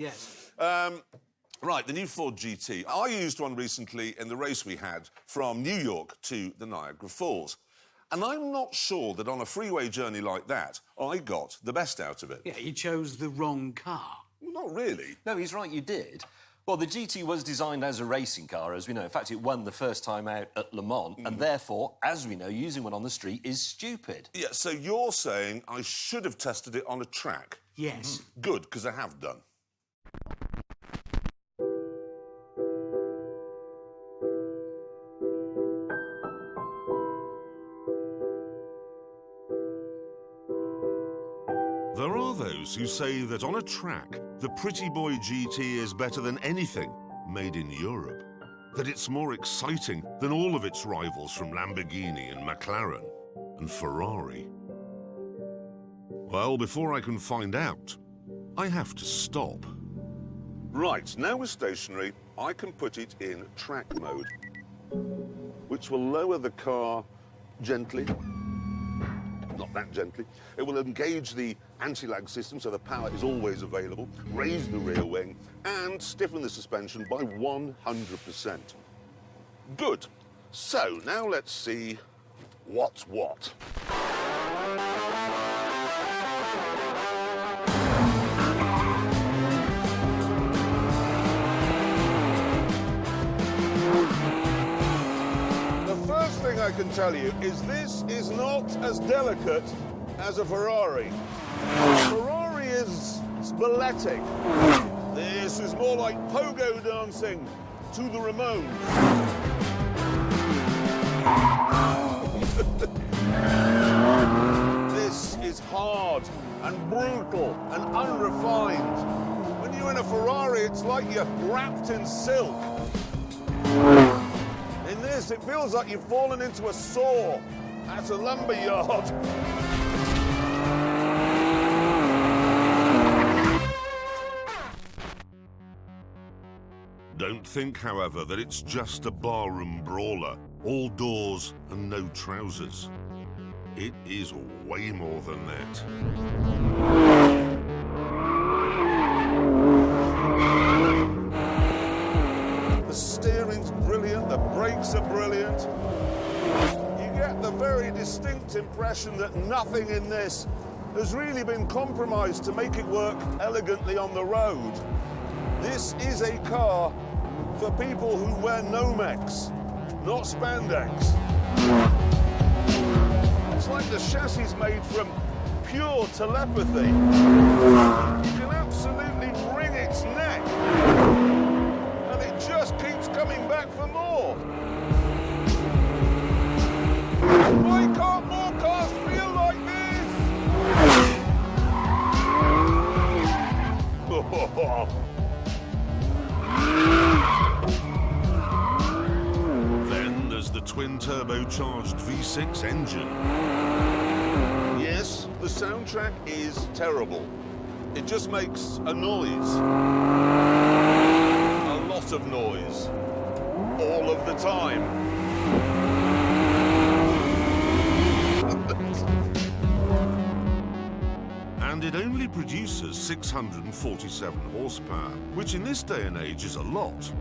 Yes. Right, the new Ford GT. I used one recently in the race we had from New York to the Niagara Falls. And I'm not sure that on a freeway journey like that, I got the best out of it. Yeah, you chose the wrong car. Well, not really. No, he's right, you did. Well, the GT was designed as a racing car, as we know. In fact, it won the first time out at Le Mans, and therefore, as we know, using one on the street is stupid. Yeah, so you're saying I should have tested it on a track? Yes. Good, because I have done. There are those who say that on a track, the Pretty Boy GT is better than anything made in Europe. That it's more exciting than all of its rivals from Lamborghini and McLaren and Ferrari. Well, before I can find out, I have to stop. Right, now we're stationary, I can put it in track mode, which will lower the car gently. Not that gently. It will engage the anti-lag system so the power is always available, raise the rear wing, and stiffen the suspension by 100%. Good. So, now let's see what's what. First thing I can tell you is this is not as delicate as a Ferrari. Ferrari is balletic. This is more like pogo dancing to the Ramones. This is hard and brutal and unrefined. When you're in a Ferrari, it's like you're wrapped in silk. In this, it feels like you've fallen into a saw at a lumber yard. Don't think, however, that it's just a barroom brawler, all doors and no trousers. It is way more than that. The steering's brilliant, the brakes are brilliant. You get the very distinct impression that nothing in this has really been compromised to make it work elegantly on the road. This is a car for people who wear Nomex, not spandex. It's like the chassis is made from pure telepathy. You can absolutely wring its neck. It just keeps coming back for more. Why can't more cars feel like this? Then there's the twin-turbocharged V6 engine. Yes, the soundtrack is terrible. It just makes a noise. Of noise all of the time. And it only produces 647 horsepower, which in this day and age is a lot,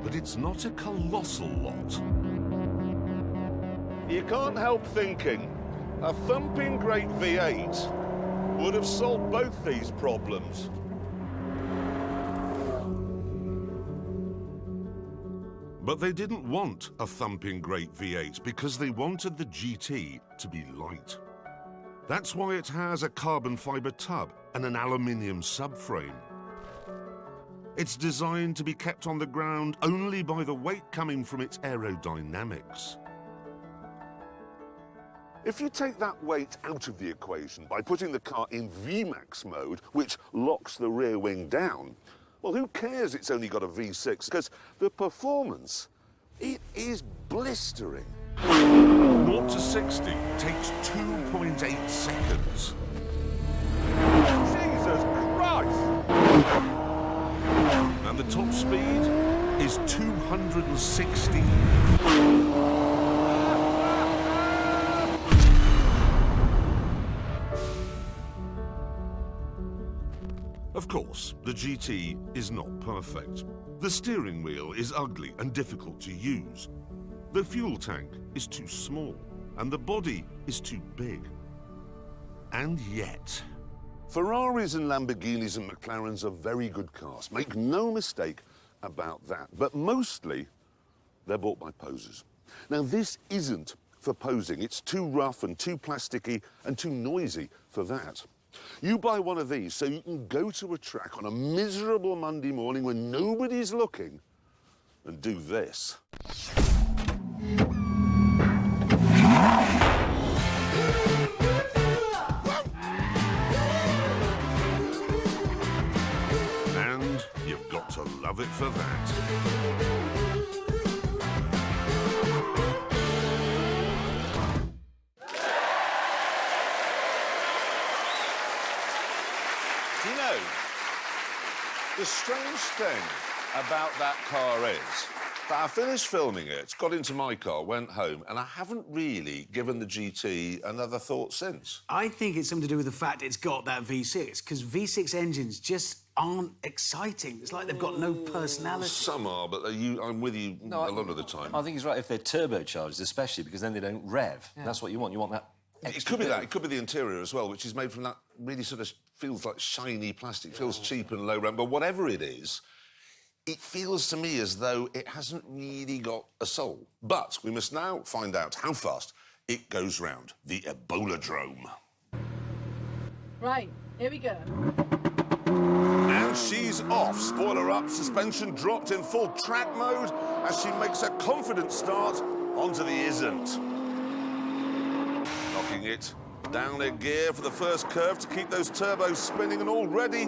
but it's not a colossal lot. You can't help thinking a thumping great V8 would have solved both these problems. But they didn't want a thumping great V8 because they wanted the GT to be light. That's why it has a carbon fibre tub and an aluminium subframe. It's designed to be kept on the ground only by the weight coming from its aerodynamics. If you take that weight out of the equation by putting the car in VMAX mode, which locks the rear wing down, well, who cares it's only got a V6? Because the performance, it is blistering. 0 to 60 takes 2.8 seconds. Jesus Christ! And the top speed is 260. Of course, the GT is not perfect. The steering wheel is ugly and difficult to use. The fuel tank is too small, and the body is too big. And yet... Ferraris and Lamborghinis and McLarens are very good cars. Make no mistake about that. But mostly, they're bought by posers. Now, this isn't for posing. It's too rough and too plasticky and too noisy for that. You buy one of these so you can go to a track on a miserable Monday morning when nobody's looking and do this. And you've got to love it for that. Do you know, the strange thing about that car is that I finished filming it, got into my car, went home, and I haven't really given the GT another thought since. I think it's something to do with the fact it's got that V6, because V6 engines just aren't exciting. It's like they've got no personality. Some are, but I'm with you a lot of the time. I think he's right if they're turbocharged, especially, because then they don't rev. Yeah. That's what you want. You want that It could be that. It could be the interior as well, which is made from that really sort of feels like shiny plastic, feels cheap and low rent. But whatever it is, it feels to me as though it hasn't really got a soul. But we must now find out how fast it goes round the Ebola-drome. Right, here we go. And she's off. Spoiler up, suspension dropped in full track mode as she makes a confident start onto the isn't. Knocking it down a gear for the first curve to keep those turbos spinning, and already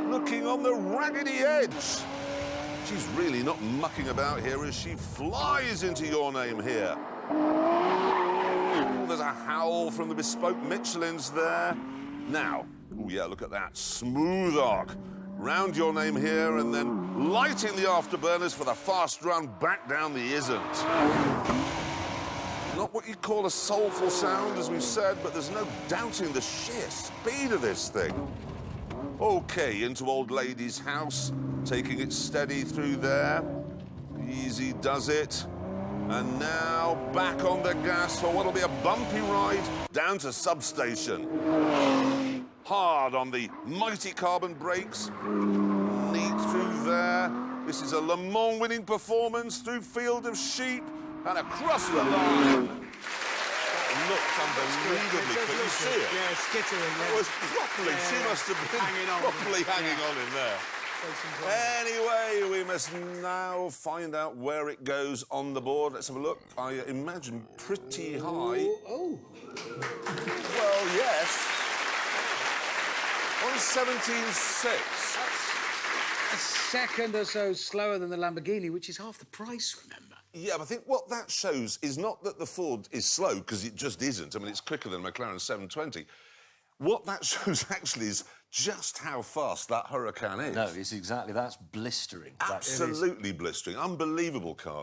looking on the raggedy edge. She's really not mucking about here as she flies into Your Name here. Ooh, there's a howl from the bespoke Michelins there. Now, oh yeah, look at that. Smooth arc. Round Your Name here, and then lighting the afterburners for the fast run back down the isn't. Not what you'd call a soulful sound, as we've said, but there's no doubting the sheer speed of this thing. OK, into Old Lady's house, taking it steady through there. Easy does it. And now back on the gas for what'll be a bumpy ride down to substation. Hard on the mighty carbon brakes. Neat through there. This is a Le Mans winning performance through Field of Sheep and across the line. That looks unbelievably quick. You see it? Yeah, skittering. It was properly, she must have been properly hanging on in there. Anyway, we must now find out where it goes on the board. Let's have a look. I imagine pretty high. Oh. Well, yes. On 17.6. A second or so slower than the Lamborghini, which is half the price, remember? Yeah, but I think what that shows is not that the Ford is slow, because it just isn't. I mean, it's quicker than McLaren 720. What that shows actually is just how fast that Huracan is. No, it's exactly... That's blistering. Absolutely blistering. Unbelievable car.